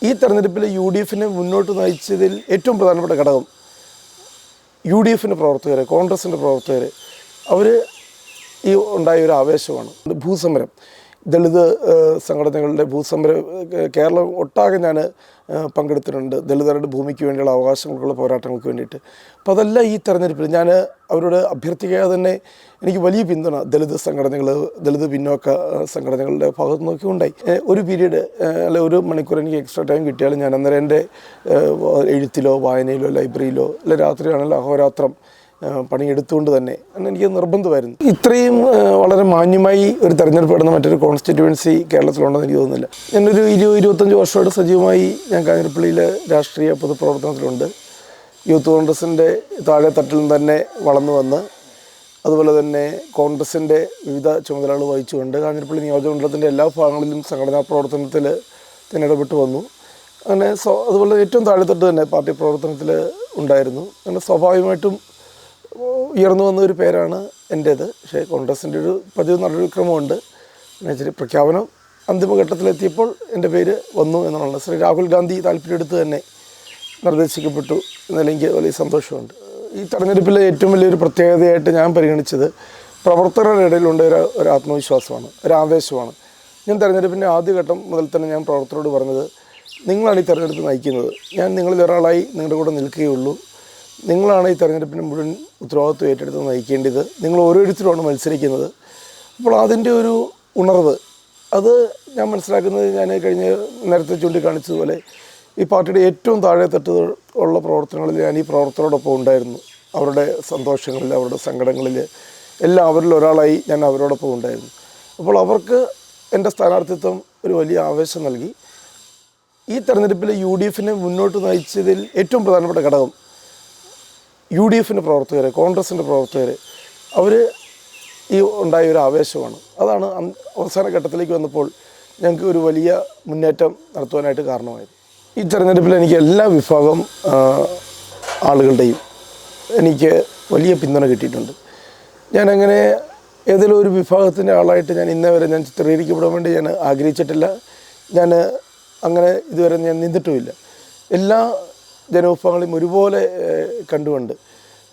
ഈ തെരഞ്ഞെടുപ്പിൽ U D എഫിനെ മുന്നോട്ട് നയിച്ചതിൽ ഏറ്റവും പ്രധാനപ്പെട്ട ഘടകം യു ഡി എഫിൻ്റെ പ്രവർത്തകർ, കോൺഗ്രസിൻ്റെ പ്രവർത്തകർ, അവർ ഈ ഉണ്ടായ ഒരു ആവേശമാണ്. ഭൂസമരം, ദളിത് സംഘടനകളുടെ ഭൂസമരം കേരളം ഒട്ടാകെ ഞാൻ പങ്കെടുത്തിട്ടുണ്ട്. ദളിതരുടെ ഭൂമിക്ക് വേണ്ടിയുള്ള അവകാശങ്ങൾക്കുള്ള പോരാട്ടങ്ങൾക്ക് വേണ്ടിയിട്ട്. അപ്പോൾ അതെല്ലാം ഈ തെരഞ്ഞെടുപ്പിൽ ഞാൻ അവരോട് അഭ്യർത്ഥിക്കാതെ തന്നെ എനിക്ക് വലിയ പിന്തുണ ദളിത് സംഘടനകൾ, ദളിത് പിന്നോക്ക സംഘടനകളുടെ ഭാഗത്ത് നോക്കി ഉണ്ടായി. ഒരു പീരീഡ് അല്ലെ ഒരു മണിക്കൂർ എനിക്ക് എക്സ്ട്രാ ടൈം കിട്ടിയാലും ഞാൻ അന്നേരം എൻ്റെ എഴുത്തിലോ വായനയിലോ ലൈബ്രറിയിലോ അല്ലെ രാത്രിയാണല്ലോ അഹോരാത്രം പണിയെടുത്തുകൊണ്ട് തന്നെ എനിക്ക് നിർബന്ധമായിരുന്നു. ഇത്രയും വളരെ മാന്യമായി ഒരു തെരഞ്ഞെടുപ്പ് നടന്ന മറ്റൊരു കോൺസ്റ്റിറ്റ്യുവൻസി കേരളത്തിലുണ്ടെന്ന് എനിക്ക് തോന്നുന്നില്ല. ഞാനൊരു 20-25 വർഷമായിട്ട് സജീവമായി ഞാൻ കാഞ്ഞിരപ്പള്ളിയിൽ രാഷ്ട്രീയ പൊതുപ്രവർത്തനത്തിലുണ്ട്. യൂത്ത് കോൺഗ്രസിൻ്റെ താഴെത്തട്ടിൽ നിന്ന് തന്നെ വളർന്നു വന്ന് അതുപോലെ തന്നെ കോൺഗ്രസിൻ്റെ വിവിധ ചുമതലകൾ വഹിച്ചുകൊണ്ട് കാഞ്ഞിരപ്പള്ളി നിയോജകമണ്ഡലത്തിൻ്റെ എല്ലാ ഭാഗങ്ങളിലും സംഘടനാ പ്രവർത്തനത്തിൽ തന്നെ ഇടപെട്ട് വന്നു. അങ്ങനെ അതുപോലെ ഏറ്റവും താഴെത്തട്ട് തന്നെ പാർട്ടി പ്രവർത്തനത്തിൽ ഉണ്ടായിരുന്നു. അങ്ങനെ സ്വാഭാവികമായിട്ടും ഉയർന്നു വന്ന ഒരു പേരാണ് എൻ്റേത്. പക്ഷേ കോൺഗ്രസിൻ്റെ ഒരു പതിവ് നടപടിക്രമമുണ്ട്. എന്നുവെച്ചാൽ പ്രഖ്യാപനം അന്തിമഘട്ടത്തിലെത്തിയപ്പോൾ എൻ്റെ പേര് വന്നു എന്നുള്ളത്. ശ്രീ രാഹുൽ ഗാന്ധി താല്പര്യമെടുത്ത് തന്നെ നിർദ്ദേശിക്കപ്പെട്ടു എന്നതിൽ എനിക്ക് വലിയ സന്തോഷമുണ്ട്. ഈ തെരഞ്ഞെടുപ്പിലെ ഏറ്റവും വലിയൊരു പ്രത്യേകതയായിട്ട് ഞാൻ പരിഗണിച്ചത് പ്രവർത്തകരുടെ ഇടയിലുണ്ട ഒരു ആത്മവിശ്വാസമാണ്, ഒരു ആവേശമാണ്. ഞാൻ തെരഞ്ഞെടുപ്പിൻ്റെ ആദ്യഘട്ടം മുതൽ തന്നെ ഞാൻ പ്രവർത്തകരോട് പറഞ്ഞത്, നിങ്ങളാണ് ഈ തെരഞ്ഞെടുപ്പ് നയിക്കുന്നത്, ഞാൻ നിങ്ങളിൽ ഒരാളായി നിങ്ങളുടെ കൂടെ നിൽക്കുകയുള്ളൂ. നിങ്ങളാണ് ഈ തെരഞ്ഞെടുപ്പിന് മുഴുവൻ ഉത്തരവാദിത്വം ഏറ്റെടുത്ത് നയിക്കേണ്ടത്. നിങ്ങൾ ഓരോരുത്തരുമാണ് മത്സരിക്കുന്നത്. അപ്പോൾ അതിൻ്റെ ഒരു ഉണർവ് അത് ഞാൻ മനസ്സിലാക്കുന്നത്, ഞാൻ കഴിഞ്ഞ നേരത്തെ ചൂണ്ടിക്കാണിച്ചതുപോലെ ഈ പാർട്ടിയുടെ ഏറ്റവും താഴെത്തട്ട് ഉള്ള പ്രവർത്തനങ്ങളിൽ ഞാൻ ഈ പ്രവർത്തകരോടൊപ്പം ഉണ്ടായിരുന്നു. അവരുടെ സന്തോഷങ്ങളിൽ, അവരുടെ സങ്കടങ്ങളിൽ എല്ലാം അവരിൽ ഒരാളായി ഞാൻ അവരോടൊപ്പം ഉണ്ടായിരുന്നു. അപ്പോൾ അവർക്ക് എൻ്റെ സ്ഥാനാർത്ഥിത്വം ഒരു വലിയ ആവേശം നൽകി. ഈ തെരഞ്ഞെടുപ്പിൽ യു ഡി എഫിനെ മുന്നോട്ട് നയിച്ചതിൽ ഏറ്റവും പ്രധാനപ്പെട്ട ഘടകം യു ഡി എഫിൻ്റെ പ്രവർത്തകർ, കോൺഗ്രസിൻ്റെ പ്രവർത്തകർ, അവർ ഈ ഉണ്ടായ ഒരു ആവേശമാണ്. അതാണ് അവസാന ഘട്ടത്തിലേക്ക് വന്നപ്പോൾ ഞങ്ങൾക്ക് ഒരു വലിയ മുന്നേറ്റം നടത്തുവാനായിട്ട് കാരണമായത്. ഈ തെരഞ്ഞെടുപ്പിൽ എനിക്ക് എല്ലാ വിഭാഗം ആളുകളുടെയും എനിക്ക് വലിയ പിന്തുണ കിട്ടിയിട്ടുണ്ട്. ഞാനങ്ങനെ ഏതെങ്കിലും ഒരു വിഭാഗത്തിൻ്റെ ആളായിട്ട് ഞാൻ ഇന്നേ വരെ ഞാൻ ചിത്രീകരിക്കപ്പെടാൻ വേണ്ടി ഞാൻ ആഗ്രഹിച്ചിട്ടില്ല. ഞാൻ അങ്ങനെ ഇതുവരെ ഞാൻ നിന്നിട്ടുമില്ല. എല്ലാ ജനവിഭാഗങ്ങളെയും ഒരുപോലെ കണ്ടുകൊണ്ട്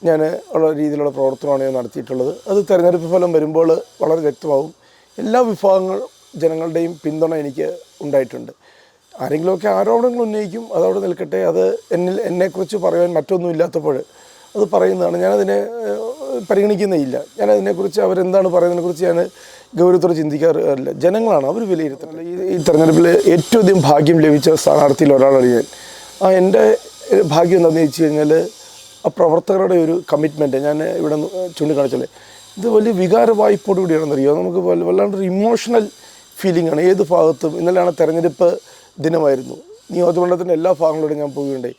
ഞാൻ ഉള്ള രീതിയിലുള്ള പ്രവർത്തനമാണ് ഞാൻ നടത്തിയിട്ടുള്ളത്. അത് തെരഞ്ഞെടുപ്പ് ഫലം വരുമ്പോൾ വളരെ വ്യക്തമാവും. എല്ലാ വിഭാഗങ്ങൾ ജനങ്ങളുടെയും പിന്തുണ എനിക്ക് ഉണ്ടായിട്ടുണ്ട്. ആരെങ്കിലുമൊക്കെ ആരോപണങ്ങൾ ഉന്നയിക്കും, അതവിടെ നിൽക്കട്ടെ. അത് എന്നെക്കുറിച്ച് പറയാൻ മറ്റൊന്നും ഇല്ലാത്തപ്പോൾ അത് പറയുന്നതാണ്. ഞാനതിനെ പരിഗണിക്കുന്നേയില്ല. ഞാനതിനെക്കുറിച്ച് അവരെന്താണ് പറയുന്നതിനെക്കുറിച്ച് ഞാൻ ഗൗരവത്തോടെ ചിന്തിക്കാറില്ല. ജനങ്ങളാണ് അവർ വിലയിരുത്തുന്നത്. ഈ തെരഞ്ഞെടുപ്പിൽ ഏറ്റവും അധികം ഭാഗ്യം ലഭിച്ച സ്ഥാനാർത്ഥിയിൽ ഒരാളാണ് ഞാൻ. എൻ്റെ ഭാഗ്യം എന്താണെന്ന് ചോദിച്ചു കഴിഞ്ഞാൽ ആ പ്രവർത്തകരുടെ ഒരു കമ്മിറ്റ്മെൻറ്റ് ഞാൻ ഇവിടെ ചൂണ്ടിക്കാണിച്ചല്ലേ, ഇത് വലിയ വികാരവായ്പോടു കൂടിയാണെന്നറിയോ. നമുക്ക് വല്ലാണ്ടൊരു ഇമോഷണൽ ഫീലിംഗ് ആണ് ഏത് ഭാഗത്തും. ഇന്നലെയാണ് തെരഞ്ഞെടുപ്പ് ദിനമായിരുന്നു. നിയോജകമണ്ഡലത്തിൻ്റെ എല്ലാ ഭാഗങ്ങളിലൂടെ ഞാൻ പോവുകയുണ്ടായി.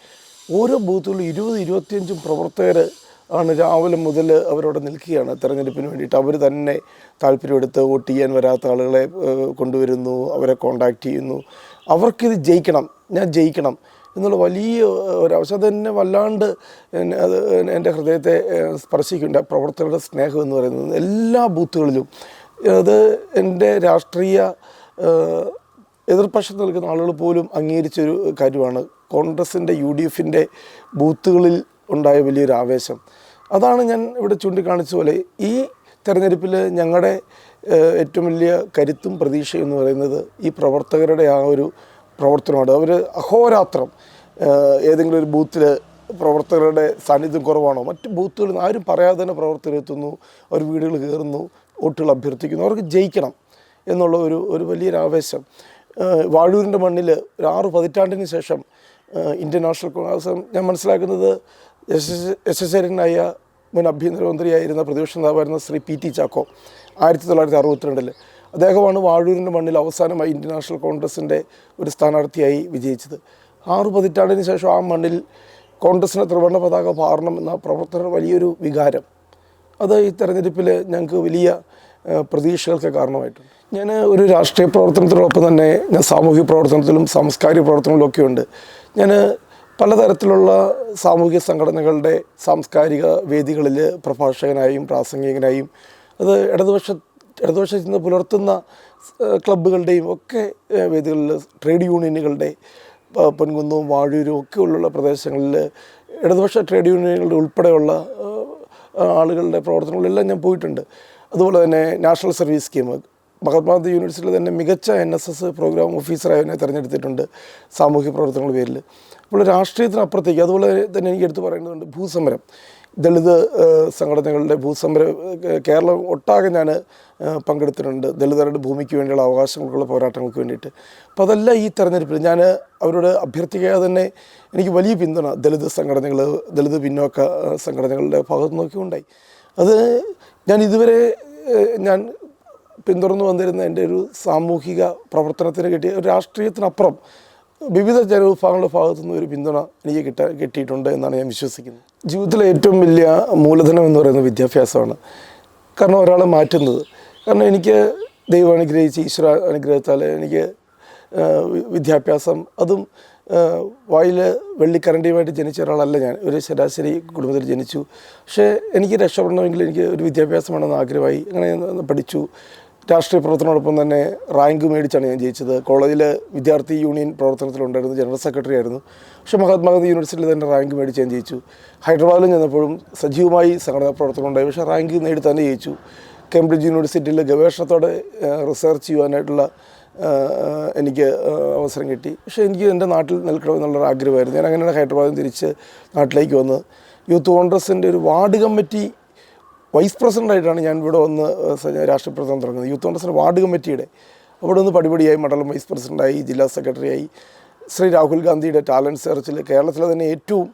ഓരോ ബൂത്തുകളിലും 20-25 പ്രവർത്തകർ ആണ് രാവിലെ മുതൽ അവരവിടെ നിൽക്കുകയാണ് തെരഞ്ഞെടുപ്പിന് വേണ്ടിയിട്ട്. അവർ തന്നെ താല്പര്യമെടുത്ത് വോട്ട് ചെയ്യാൻ വരാത്ത ആളുകളെ കൊണ്ടുവരുന്നു, അവരെ കോണ്ടാക്ട് ചെയ്യുന്നു. അവർക്കിത് ജയിക്കണം, ഞാൻ ജയിക്കണം എന്നുള്ള വലിയ ഒരവസ്ഥ തന്നെ വല്ലാണ്ട് അത് എൻ്റെ ഹൃദയത്തെ സ്പർശിക്കുന്നുണ്ട്. പ്രവർത്തകരുടെ സ്നേഹം എന്ന് പറയുന്നത് എല്ലാ ബൂത്തുകളിലും. അത് എൻ്റെ രാഷ്ട്രീയ എതിർപക്ഷത്ത് നിൽക്കുന്ന ആളുകൾ പോലും അംഗീകരിച്ചൊരു കാര്യമാണ്. കോൺഗ്രസിൻ്റെ യു ഡി എഫിൻ്റെ ബൂത്തുകളിൽ ഉണ്ടായ വലിയൊരു ആവേശം. അതാണ് ഞാൻ ഇവിടെ ചൂണ്ടിക്കാണിച്ച പോലെ ഈ തെരഞ്ഞെടുപ്പിൽ ഞങ്ങളുടെ ഏറ്റവും വലിയ കരുത്തും പ്രതീക്ഷയും എന്ന് പറയുന്നത് ഈ പ്രവർത്തകരുടെ ആ ഒരു പ്രവർത്തനമാണ്. അവർ അഹോരാത്രം ഏതെങ്കിലും ഒരു ബൂത്തിൽ പ്രവർത്തകരുടെ സാന്നിധ്യം കുറവാണോ, മറ്റ് ബൂത്തുകളിൽ നിന്ന് ആരും പറയാതെ തന്നെ പ്രവർത്തകരെത്തുന്നു, അവർ വീടുകൾ കയറുന്നു, വോട്ടുകൾ അഭ്യർത്ഥിക്കുന്നു. അവർക്ക് ജയിക്കണം എന്നുള്ള ഒരു വലിയൊരു ആവേശം. വാഴൂരിൻ്റെ മണ്ണിൽ ഒരു 6 പതിറ്റാണ്ടിന് ശേഷം ഇന്ത്യൻ നാഷണൽ കോൺഗ്രസ്, ഞാൻ മനസ്സിലാക്കുന്നത് യശസ്വരനായ മുൻ ആഭ്യന്തരമന്ത്രിയായിരുന്ന പ്രതിപക്ഷ നേതാവായിരുന്ന ശ്രീ പി ടി ചാക്കോ 1962 അദ്ദേഹമാണ് വാഴൂരിൻ്റെ മണ്ണിൽ അവസാനമായി ഇന്ത്യൻ നാഷണൽ കോൺഗ്രസിൻ്റെ ഒരു സ്ഥാനാർത്ഥിയായി വിജയിച്ചത്. 6 പതിറ്റാണ്ടിന് ശേഷം ആ മണ്ണിൽ കോൺഗ്രസിൻ്റെ ത്രിവർണ്ണ പതാക പാറണം എന്ന പ്രവർത്തകരുടെ വലിയൊരു വികാരം, അത് ഈ തെരഞ്ഞെടുപ്പിൽ ഞങ്ങൾക്ക് വലിയ പ്രതീക്ഷകൾക്ക് കാരണമായിട്ടുണ്ട്. ഞാൻ ഒരു രാഷ്ട്രീയ പ്രവർത്തനത്തിനോടൊപ്പം തന്നെ ഞാൻ സാമൂഹിക പ്രവർത്തനത്തിലും സാംസ്കാരിക പ്രവർത്തനങ്ങളിലും ഒക്കെ ഉണ്ട്. ഞാൻ പലതരത്തിലുള്ള സാമൂഹിക സംഘടനകളുടെ സാംസ്കാരിക വേദികളിൽ പ്രഭാഷകനായും പ്രാസംഗികനായും, അത് ഇടതുപക്ഷ ചിന്ത പുലർത്തുന്ന ക്ലബ്ബുകളുടെയും ഒക്കെ വേദികളിൽ, ട്രേഡ് യൂണിയനുകളുടെ പൊൻകുന്നവും വാഴൂരും ഒക്കെ ഉള്ള പ്രദേശങ്ങളിൽ ഇടതുപക്ഷ ട്രേഡ് യൂണിയനുകളുടെ ഉൾപ്പെടെയുള്ള ആളുകളുടെ പ്രവർത്തനങ്ങളെല്ലാം ഞാൻ പോയിട്ടുണ്ട്. അതുപോലെ തന്നെ നാഷണൽ സർവീസ് സ്കീം, മഹാത്മാഗാന്ധി യൂണിവേഴ്സിറ്റിയിൽ തന്നെ മികച്ച NSS പ്രോഗ്രാം ഓഫീസറായി എന്നെ തിരഞ്ഞെടുത്തിട്ടുണ്ട് സാമൂഹ്യ പ്രവർത്തനങ്ങളുടെ പേരിൽ. അപ്പോൾ രാഷ്ട്രീയത്തിനപ്പുറത്തേക്ക് അതുപോലെ തന്നെ എനിക്ക് എടുത്ത് പറയേണ്ടതുണ്ട് ഭൂസമരം, ദളിത് സംഘടനകളുടെ ഭൂസമരം കേരളം ഒട്ടാകെ ഞാൻ പങ്കെടുത്തിട്ടുണ്ട്, ദളിതരുടെ ഭൂമിക്ക് വേണ്ടിയുള്ള അവകാശങ്ങൾക്കുള്ള പോരാട്ടങ്ങൾക്ക് വേണ്ടിയിട്ട്. അപ്പോൾ അതെല്ലാം ഈ തെരഞ്ഞെടുപ്പിൽ ഞാൻ അവരോട് അഭ്യർത്ഥിക്കാതെ തന്നെ എനിക്ക് വലിയ പിന്തുണ ദളിത് സംഘടനകൾ, ദളിത് പിന്നോക്ക സംഘടനകളുടെ ഭാഗത്തു നിന്നൊക്കെ ഉണ്ടായി. അത് ഞാൻ ഇതുവരെ ഞാൻ പിന്തുടർന്നു വന്നിരുന്ന എൻ്റെ ഒരു സാമൂഹിക പ്രവർത്തനത്തിന് കിട്ടിയ ഒരു രാഷ്ട്രീയത്തിനപ്പുറം വിവിധ ജനവിഭാഗങ്ങളുടെ ഭാഗത്തു നിന്ന് ഒരു പിന്തുണ എനിക്ക് കിട്ടിയിട്ടുണ്ട് എന്നാണ് ഞാൻ വിശ്വസിക്കുന്നത്. ജീവിതത്തിലെ ഏറ്റവും വലിയ മൂലധനം എന്ന് പറയുന്നത് വിദ്യാഭ്യാസമാണ്. കാരണം ഒരാളെ മാറ്റുന്നത്, കാരണം എനിക്ക് ദൈവം അനുഗ്രഹിച്ച് ഈശ്വര അനുഗ്രഹത്താൽ എനിക്ക് വിദ്യാഭ്യാസം, അതും വായിൽ വെള്ളിക്കരണ്ടിയുമായിട്ട് ജനിച്ച ഒരാളല്ല ഞാൻ, ഒരു ശരാശരി കുടുംബത്തിൽ ജനിച്ചു. പക്ഷേ എനിക്ക് രക്ഷപ്പെടണമെങ്കിൽ എനിക്ക് ഒരു വിദ്യാഭ്യാസം വേണമെന്ന് ആഗ്രഹമായി. അങ്ങനെ പഠിച്ചു. രാഷ്ട്രീയ പ്രവർത്തനത്തോടൊപ്പം തന്നെ റാങ്ക് മേടിച്ചാണ് ഞാൻ ജയിച്ചത്. കോളേജിൽ വിദ്യാർത്ഥി യൂണിയൻ പ്രവർത്തനത്തിലുണ്ടായിരുന്നു, ജനറൽ സെക്രട്ടറി ആയിരുന്നു. പക്ഷേ മഹാത്മാഗാന്ധി യൂണിവേഴ്സിറ്റിയിൽ തന്നെ റാങ്ക് മേടിച്ച് ഞാൻ ജയിച്ചു. ഹൈദരാബാദിലും ചെന്നപ്പോഴും സജീവമായി സംഘടനാ പ്രവർത്തനം ഉണ്ടായി, പക്ഷേ റാങ്ക് നേടി തന്നെ ജയിച്ചു. കേംബ്രിഡ്ജ് യൂണിവേഴ്സിറ്റിയിൽ ഗവേഷണത്തോടെ റിസർച്ച് ചെയ്യുവാനായിട്ടുള്ള എനിക്ക് അവസരം കിട്ടി. പക്ഷേ എനിക്ക് എൻ്റെ നാട്ടിൽ നിൽക്കണമെന്നുള്ളൊരു ആഗ്രഹമായിരുന്നു. ഞാൻ അങ്ങനെയാണ് ഹൈദരാബാദിൽ തിരിച്ച് നാട്ടിലേക്ക് വന്ന് യൂത്ത് കോൺഗ്രസിൻ്റെ ഒരു വാർഡ് കമ്മിറ്റി വൈസ് പ്രസിഡൻ്റായിട്ടാണ് ഞാൻ ഇവിടെ വന്ന് രാഷ്ട്രീയ പ്രവർത്തനം തുടങ്ങുന്നത്. യൂത്ത് കോൺഗ്രസിൻ്റെ വാർഡ് കമ്മിറ്റിയുടെ അവിടെ നിന്ന് പടിപടിയായി മണ്ഡലം വൈസ് പ്രസിഡൻ്റായി, ജില്ലാ സെക്രട്ടറിയായി. ശ്രീ രാഹുൽ ഗാന്ധിയുടെ ടാലൻറ്റ് സെർച്ചിൽ കേരളത്തിലെ തന്നെ ഏറ്റവും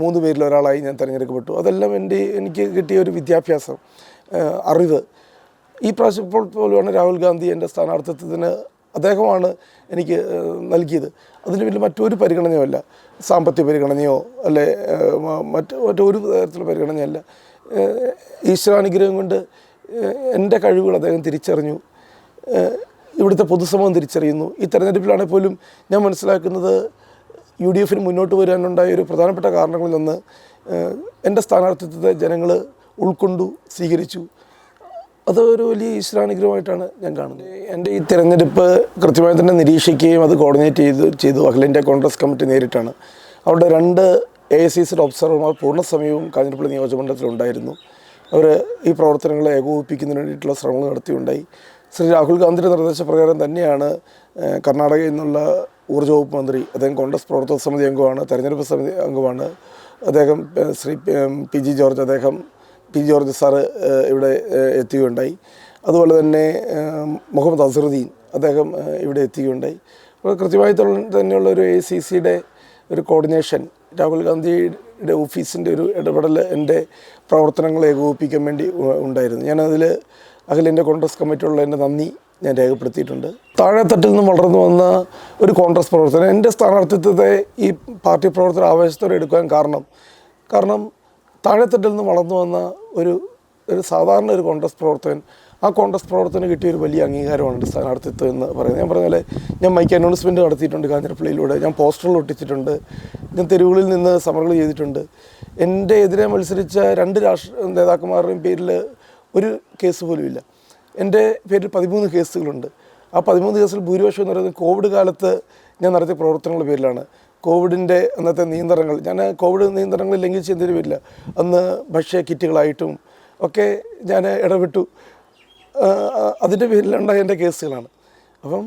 3 പേരിൽ ഒരാളായി ഞാൻ തിരഞ്ഞെടുക്കപ്പെട്ടു. അതെല്ലാം എനിക്ക് കിട്ടിയ ഒരു വിദ്യാഭ്യാസം, അറിവ്. ഈ പ്രാവശ്യം ഇപ്പോൾ പോലുമാണ് രാഹുൽ ഗാന്ധി എൻ്റെ സ്ഥാനാർത്ഥിത്വത്തിന് അദ്ദേഹമാണ് എനിക്ക് നൽകിയത്. അതിന് വലിയ മറ്റൊരു പരിഗണനയുമല്ല, സാമ്പത്തിക പരിഗണനയോ അല്ലെ മറ്റൊരു തരത്തിലുള്ള പരിഗണനയല്ല. ഈശ്വരാനുഗ്രഹം കൊണ്ട് എൻ്റെ കഴിവുകൾ അദ്ദേഹം തിരിച്ചറിഞ്ഞു, ഇവിടുത്തെ പൊതുസമൂഹം തിരിച്ചറിയുന്നു. ഈ തെരഞ്ഞെടുപ്പിലാണെങ്കിൽ പോലും ഞാൻ മനസ്സിലാക്കുന്നത് UDF മുന്നോട്ട് വരാനുണ്ടായ ഒരു പ്രധാനപ്പെട്ട കാരണങ്ങളിലൊന്ന് എൻ്റെ സ്ഥാനാർത്ഥിത്വത്തെ ജനങ്ങൾ ഉൾക്കൊണ്ടു, സ്വീകരിച്ചു. അതൊരു വലിയ ഈശ്വരാനുഗ്രഹമായിട്ടാണ് ഞാൻ കാണുന്നത്. എൻ്റെ ഈ തിരഞ്ഞെടുപ്പ് കൃത്യമായി തന്നെ നിരീക്ഷിക്കുകയും അത് കോർഡിനേറ്റ് ചെയ്തു അഖിലേന്ത്യാ കോൺഗ്രസ് കമ്മിറ്റി നേരിട്ടാണ്. അവിടെ 2 AICCയുടെ ഒബ്സർവർമാർ പൂർണ്ണസമയവും കാഞ്ഞിരപ്പള്ളി നിയോജകമണ്ഡലത്തിലുണ്ടായിരുന്നു. അവർ ഈ പ്രവർത്തനങ്ങളെ ഏകോപിപ്പിക്കുന്നതിന് വേണ്ടിയിട്ടുള്ള ശ്രമങ്ങൾ നടത്തിയുണ്ടായി. ശ്രീ രാഹുൽ ഗാന്ധിയുടെ നിർദ്ദേശപ്രകാരം തന്നെയാണ് കർണാടകയിൽ നിന്നുള്ള ഊർജ്ജ വകുപ്പ് മന്ത്രി, അദ്ദേഹം കോൺഗ്രസ് പ്രവർത്തക സമിതി അംഗമാണ്, തെരഞ്ഞെടുപ്പ് സമിതി അംഗമാണ്. അദ്ദേഹം ശ്രീ PG ജോർജ് സാറ് ഇവിടെ എത്തുകയുണ്ടായി. അതുപോലെ തന്നെ മുഹമ്മദ് അസറുദ്ദീൻ അദ്ദേഹം ഇവിടെ എത്തുകയുണ്ടായി. അപ്പോൾ കൃത്യമായി തന്നെയുള്ള ഒരു AICCയുടെ ഒരു കോർഡിനേഷൻ, രാഹുൽ ഗാന്ധിയുടെ ഓഫീസിൻ്റെ ഒരു ഇടപെടൽ എൻ്റെ പ്രവർത്തനങ്ങളെ ഏകോപിപ്പിക്കാൻ വേണ്ടി ഉണ്ടായിരുന്നു. ഞാനതിൽ അഖിലേന്ത്യാ കോൺഗ്രസ് കമ്മിറ്റിയുള്ള എൻ്റെ നന്ദി ഞാൻ രേഖപ്പെടുത്തിയിട്ടുണ്ട്. താഴെത്തട്ടിൽ നിന്നും വളർന്നു വന്ന ഒരു കോൺഗ്രസ് പ്രവർത്തനം എൻ്റെ സ്ഥാനാർത്ഥിത്വത്തെ ഈ പാർട്ടി പ്രവർത്തന ആവേശത്തോടെ എടുക്കാൻ കാരണം താഴെത്തട്ടിൽ നിന്ന് വളർന്നു വന്ന ഒരു സാധാരണ ഒരു കോൺഗ്രസ് പ്രവർത്തകൻ, ആ കോൺഗ്രസ് പ്രവർത്തനം കിട്ടിയ ഒരു വലിയ അംഗീകാരമാണ് എൻ്റെ സ്ഥാനാർത്ഥിത്വം എന്ന് പറയുന്നത്. ഞാൻ പറഞ്ഞ പോലെ ഞാൻ മൈക്ക് അനൗൺസ്മെൻറ്റ് നടത്തിയിട്ടുണ്ട് കാഞ്ഞിരപ്പള്ളിയിലൂടെ, ഞാൻ പോസ്റ്ററുകൾ ഒട്ടിച്ചിട്ടുണ്ട്, ഞാൻ തെരുവുകളിൽ നിന്ന് സമരങ്ങൾ ചെയ്തിട്ടുണ്ട്. എൻ്റെ എതിരെ മത്സരിച്ച 2 രാഷ്ട്രീയ നേതാക്കന്മാരുടെയും പേരിൽ ഒരു കേസ് പോലും ഇല്ല. എൻ്റെ പേരിൽ 13 കേസുകളുണ്ട്. ആ 13 കേസിൽ ഭൂരിപക്ഷം എന്ന് പറയുന്നത് കോവിഡ് കാലത്ത് ഞാൻ നടത്തിയ പ്രവർത്തനങ്ങളുടെ പേരിലാണ്. കോവിഡിൻ്റെ അന്നത്തെ നിയന്ത്രണങ്ങൾ, ഞാൻ കോവിഡ് നിയന്ത്രണങ്ങൾ ലംഘിച്ചതിന് പേരില്ല. അന്ന് ഭക്ഷ്യ കിറ്റുകളായിട്ടും ഒക്കെ ഞാൻ ഇടപെട്ടു. അതിൻ്റെ പേരിലുണ്ടായ എൻ്റെ കേസുകളാണ്. അപ്പം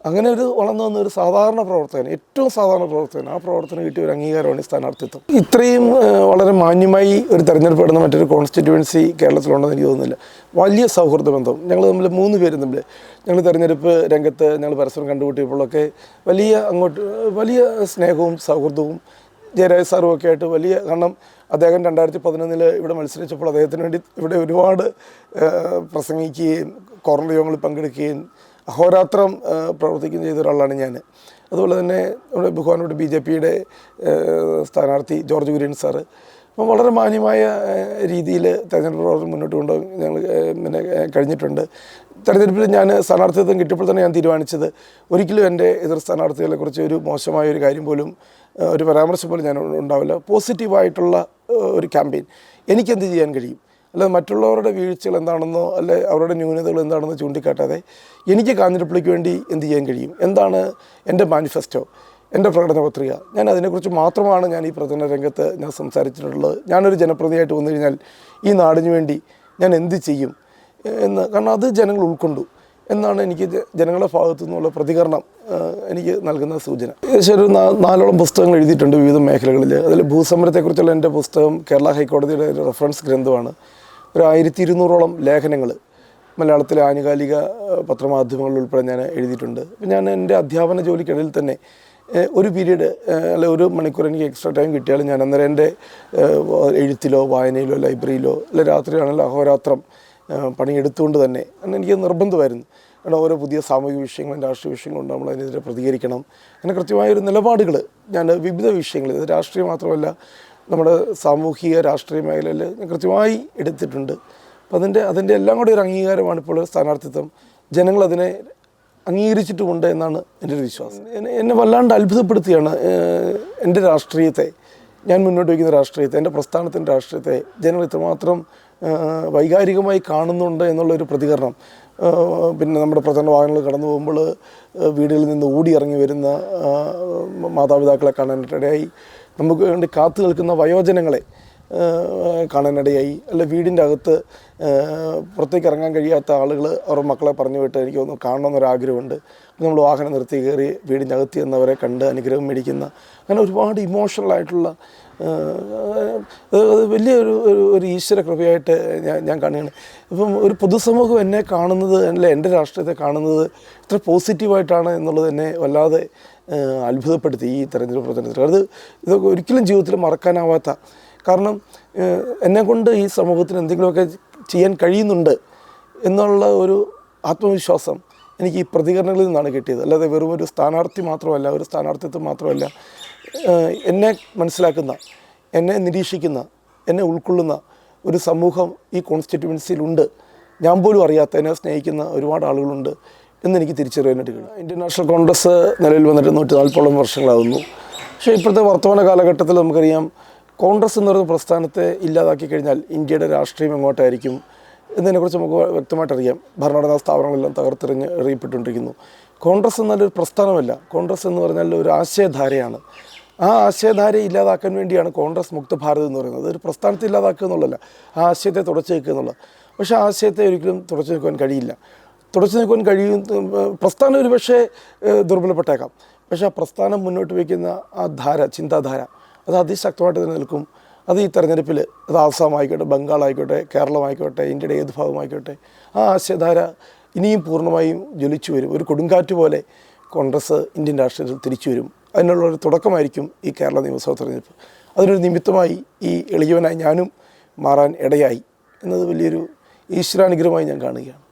അങ്ങനെ ഒരു വളർന്നു വന്ന ഒരു സാധാരണ പ്രവർത്തകൻ, ഏറ്റവും സാധാരണ പ്രവർത്തകൻ, ആ പ്രവർത്തനം കിട്ടിയ ഒരു അംഗീകാരമാണ് ഈ സ്ഥാനാർത്ഥിത്വം. ഇത്രയും വളരെ മാന്യമായി ഒരു തെരഞ്ഞെടുപ്പ് നടന്ന മറ്റൊരു കോൺസ്റ്റിറ്റ്യുവൻസി കേരളത്തിലുണ്ടെന്ന് എനിക്ക് തോന്നുന്നില്ല. വലിയ സൗഹൃദ ബന്ധം ഞങ്ങൾ തമ്മിൽ 3 പേരും തമ്മിൽ, ഞങ്ങൾ തെരഞ്ഞെടുപ്പ് രംഗത്ത് ഞങ്ങൾ പരസ്പരം കണ്ടുമുട്ടിയപ്പോഴൊക്കെ വലിയ സ്നേഹവും സൗഹൃദവും ജയരാജ് സാറും ഒക്കെ ആയിട്ട് വലിയ, കാരണം അദ്ദേഹം 2011 ഇവിടെ മത്സരിച്ചപ്പോൾ അദ്ദേഹത്തിന് വേണ്ടി ഇവിടെ ഒരുപാട് പ്രസംഗിക്കുകയും കോർണർ യോഗങ്ങളിൽ പങ്കെടുക്കുകയും അഹോരാത്രം പ്രവർത്തിക്കുകയും ചെയ്ത ഒരാളാണ് ഞാൻ. അതുപോലെ തന്നെ നമ്മുടെ ബഹുമാനപ്പെട്ട BJPയുടെ സ്ഥാനാർത്ഥി ജോർജ് കുര്യൻ സാറ്. അപ്പം വളരെ മാന്യമായ രീതിയിൽ തെരഞ്ഞെടുപ്പ് പ്രവർത്തനം മുന്നോട്ട് കൊണ്ടുപോകാൻ ഞങ്ങൾ കഴിഞ്ഞിട്ടുണ്ട്. തെരഞ്ഞെടുപ്പിൽ ഞാൻ സ്ഥാനാർത്ഥിത്വം കിട്ടിയപ്പോൾ തന്നെ ഞാൻ തീരുമാനിച്ചത് ഒരിക്കലും എൻ്റെ എതിർ സ്ഥാനാർത്ഥികളെക്കുറിച്ച് ഒരു മോശമായ ഒരു കാര്യം പോലും, ഒരു പരാമർശം പോലും ഞാൻ ഉണ്ടാവില്ല. പോസിറ്റീവായിട്ടുള്ള ഒരു ക്യാമ്പയിൻ, എനിക്കെന്ത് ചെയ്യാൻ കഴിയും അല്ലാതെ മറ്റുള്ളവരുടെ വീഴ്ചകൾ എന്താണെന്നോ അല്ലെ അവരുടെ ന്യൂനതകൾ എന്താണെന്നോ ചൂണ്ടിക്കാട്ടാതെ എനിക്ക് കാഞ്ഞിരപ്പള്ളിക്ക് വേണ്ടി എന്ത് ചെയ്യാൻ കഴിയും, എന്താണ് എൻ്റെ മാനിഫെസ്റ്റോ, എൻ്റെ പ്രകടന പത്രിക, ഞാൻ അതിനെക്കുറിച്ച് മാത്രമാണ് ഞാൻ ഈ പ്രചരണ രംഗത്ത് ഞാൻ സംസാരിച്ചിട്ടുള്ളത്. ഞാനൊരു ജനപ്രതിനിധിയായിട്ട് വന്നു കഴിഞ്ഞാൽ ഈ നാടിന് വേണ്ടി ഞാൻ എന്ത് ചെയ്യും എന്ന്, കാരണം അത് ജനങ്ങൾ ഉൾക്കൊണ്ടു എന്നാണ് എനിക്ക് ജനങ്ങളുടെ ഭാഗത്തു നിന്നുള്ള പ്രതികരണം എനിക്ക് നൽകുന്ന സൂചന. ഏകദേശം ഒരു 4ഓളം പുസ്തകങ്ങൾ എഴുതിയിട്ടുണ്ട് വിവിധ മേഖലകളിൽ. അതിൽ ഭൂസമരത്തെക്കുറിച്ചുള്ള എൻ്റെ പുസ്തകം കേരള ഹൈക്കോടതിയുടെ ഒരു റെഫറൻസ് ഗ്രന്ഥമാണ്. ഒരു 1200ഓളം ലേഖനങ്ങൾ മലയാളത്തിലെ ആനുകാലിക പത്രമാധ്യമങ്ങളിൽ ഉൾപ്പെടെ ഞാൻ എഴുതിയിട്ടുണ്ട്. അപ്പം ഞാൻ എൻ്റെ അധ്യാപന ജോലിക്കിടയിൽ തന്നെ ഒരു പീരീഡ് അല്ലെ 1 മണിക്കൂർ എനിക്ക് എക്സ്ട്രാ ടൈം കിട്ടിയാലും ഞാൻ അന്നേരം എൻ്റെ എഴുത്തിലോ വായനയിലോ ലൈബ്രറിയിലോ അല്ലെ രാത്രിയാണല്ലോ അഹോരാത്രം പണിയെടുത്തുകൊണ്ട് തന്നെ എനിക്ക് നിർബന്ധമായിരുന്നു. കാരണം ഓരോ പുതിയ സാമൂഹിക വിഷയങ്ങളും രാഷ്ട്രീയ വിഷയങ്ങളും നമ്മൾ അതിനെതിരെ പ്രതികരിക്കണം. അങ്ങനെ കൃത്യമായൊരു നിലപാടുകൾ ഞാൻ വിവിധ വിഷയങ്ങളിൽ, ഇത് രാഷ്ട്രീയം മാത്രമല്ല നമ്മുടെ സാമൂഹിക രാഷ്ട്രീയ മേഖലയിൽ ഞാൻ കൃത്യമായി എടുത്തിട്ടുണ്ട്. അപ്പം അതിൻ്റെ എല്ലാം കൂടി ഒരു അംഗീകാരമാണ് ഇപ്പോൾ സ്ഥാനാർത്ഥിത്വം. ജനങ്ങളതിനെ അംഗീകരിച്ചിട്ടുമുണ്ട് എന്നാണ് എൻ്റെ ഒരു വിശ്വാസം. എന്നെ വല്ലാണ്ട് അത്ഭുതപ്പെടുത്തിയാണ് എൻ്റെ രാഷ്ട്രീയത്തെ, ഞാൻ മുന്നോട്ട് വയ്ക്കുന്ന രാഷ്ട്രീയത്തെ, എൻ്റെ പ്രസ്ഥാനത്തിൻ്റെ രാഷ്ട്രീയത്തെ ജനങ്ങൾ ഇത്രമാത്രം വൈകാരികമായി കാണുന്നുണ്ട് എന്നുള്ളൊരു പ്രതികരണം. പിന്നെ നമ്മുടെ പ്രചരണ വാഹനങ്ങൾ കടന്നു പോകുമ്പോൾ വീടുകളിൽ നിന്ന് ഓടി ഇറങ്ങി വരുന്ന മാതാപിതാക്കളെ കാണാനിടയായി, നമുക്ക് വേണ്ടി കാത്തു നിൽക്കുന്ന വയോജനങ്ങളെ കാണാനിടയായി, അല്ല വീടിൻ്റെ അകത്ത് പുറത്തേക്ക് ഇറങ്ങാൻ കഴിയാത്ത ആളുകൾ അവരുടെ മക്കളെ പറഞ്ഞു വിട്ട് എനിക്കൊന്ന് കാണണമെന്നൊരാഗ്രഹമുണ്ട്. നമ്മൾ വാഹനം നിർത്തി കയറി വീടിൻ്റെ അകത്ത് ചെന്നവരെ കണ്ട് അനുഗ്രഹം മേടിക്കുന്ന, അങ്ങനെ ഒരുപാട് ഇമോഷണലായിട്ടുള്ള വലിയൊരു ഈശ്വര കൃപയായിട്ട് ഞാൻ കാണുകയാണ്. ഇപ്പം ഒരു പൊതുസമൂഹം എന്നെ കാണുന്നത്, അല്ല എൻ്റെ രാഷ്ട്രീയത്തെ കാണുന്നത് ഇത്ര പോസിറ്റീവായിട്ടാണ് എന്നുള്ളത് എന്നെ വല്ലാതെ അത്ഭുതപ്പെടുത്തി ഈ തെരഞ്ഞെടുപ്പ് പ്രചരണത്തിൽ. ഇതൊക്കെ ഒരിക്കലും ജീവിതത്തിൽ മറക്കാനാവാത്ത, കാരണം എന്നെക്കൊണ്ട് ഈ സമൂഹത്തിന് എന്തെങ്കിലുമൊക്കെ ചെയ്യാൻ കഴിയുന്നുണ്ട് എന്നുള്ള ഒരു ആത്മവിശ്വാസം എനിക്ക് ഈ പ്രതികരണങ്ങളിൽ നിന്നാണ് കിട്ടിയത്. അല്ലാതെ വെറും ഒരു സ്ഥാനാർത്ഥി മാത്രമല്ല, ഒരു സ്ഥാനാർത്ഥിത്വം മാത്രമല്ല, എന്നെ മനസ്സിലാക്കുന്ന, എന്നെ നിരീക്ഷിക്കുന്ന, എന്നെ ഉൾക്കൊള്ളുന്ന ഒരു സമൂഹം ഈ കോൺസ്റ്റിറ്റ്യുവൻസിയിലുണ്ട്. ഞാൻ പോലും അറിയാത്ത, എന്നെ സ്നേഹിക്കുന്ന ഒരുപാട് ആളുകളുണ്ട് എന്നെനിക്ക് തിരിച്ചറിയാനായിട്ട് കഴിയും. ഇന്ത്യൻ നാഷണൽ കോൺഗ്രസ് നിലവിൽ വന്നിട്ട് 140ഓളം വർഷങ്ങളാകുന്നു. പക്ഷേ ഇപ്പോഴത്തെ വർത്തമാന കാലഘട്ടത്തിൽ നമുക്കറിയാം, കോൺഗ്രസ് എന്ന് പറയുന്ന പ്രസ്ഥാനത്തെ ഇല്ലാതാക്കി കഴിഞ്ഞാൽ ഇന്ത്യയുടെ രാഷ്ട്രീയം എങ്ങോട്ടായിരിക്കും എന്നതിനെക്കുറിച്ച് നമുക്ക് വ്യക്തമായിട്ടറിയാം. ഭരണഘടനാ സ്ഥാപനങ്ങളെല്ലാം എറിയപ്പെട്ടുകൊണ്ടിരിക്കുന്നു. കോൺഗ്രസ് എന്നൊരു പ്രസ്ഥാനമല്ല, കോൺഗ്രസ് എന്ന് പറഞ്ഞാൽ ഒരു ആശയധാരയാണ്. ആ ആശയധാരയെ ഇല്ലാതാക്കാൻ വേണ്ടിയാണ് കോൺഗ്രസ് മുക്ത ഭാരത് എന്ന് പറയുന്നത്. ഒരു പ്രസ്ഥാനത്തെ ഇല്ലാതാക്കുക എന്നുള്ളതല്ല, ആ ആശയത്തെ തുടച്ചു വയ്ക്കുക എന്നുള്ളത്. പക്ഷേ ആ ആശയത്തെ ഒരിക്കലും തുടച്ചു നിൽക്കുവാൻ കഴിയില്ല. തുടച്ചു നിൽക്കുവാൻ പ്രസ്ഥാനം ഒരു പക്ഷേ ദുർബലപ്പെട്ടേക്കാം, പക്ഷേ ആ പ്രസ്ഥാനം മുന്നോട്ട് വയ്ക്കുന്ന ആ ചിന്താധാര അത് അതിശക്തമായിട്ട് തന്നെ നിൽക്കും. അത് ഈ തെരഞ്ഞെടുപ്പിൽ, അത് ആസാം ആയിക്കോട്ടെ, ബംഗാളായിക്കോട്ടെ, കേരളമായിക്കോട്ടെ, ഇന്ത്യയുടെ ഏത് ഭാഗമായിക്കോട്ടെ, ആ ആശയധാര ഇനിയും പൂർണ്ണമായും ജ്വലിച്ചു വരും. ഒരു കൊടുങ്കാറ്റ് പോലെ കോൺഗ്രസ് ഇന്ത്യൻ രാഷ്ട്രീയത്തിൽ തിരിച്ചു വരും. അതിനുള്ളൊരു തുടക്കമായിരിക്കും ഈ കേരള നിയമസഭാ തെരഞ്ഞെടുപ്പ്. അതിനൊരു നിമിത്തമായി ഈ എളിയവനായി ഞാനും മാറാൻ ഇടയായി എന്നത് വലിയൊരു ഈശ്വരാനുഗ്രഹമായി ഞാൻ കാണുകയാണ്.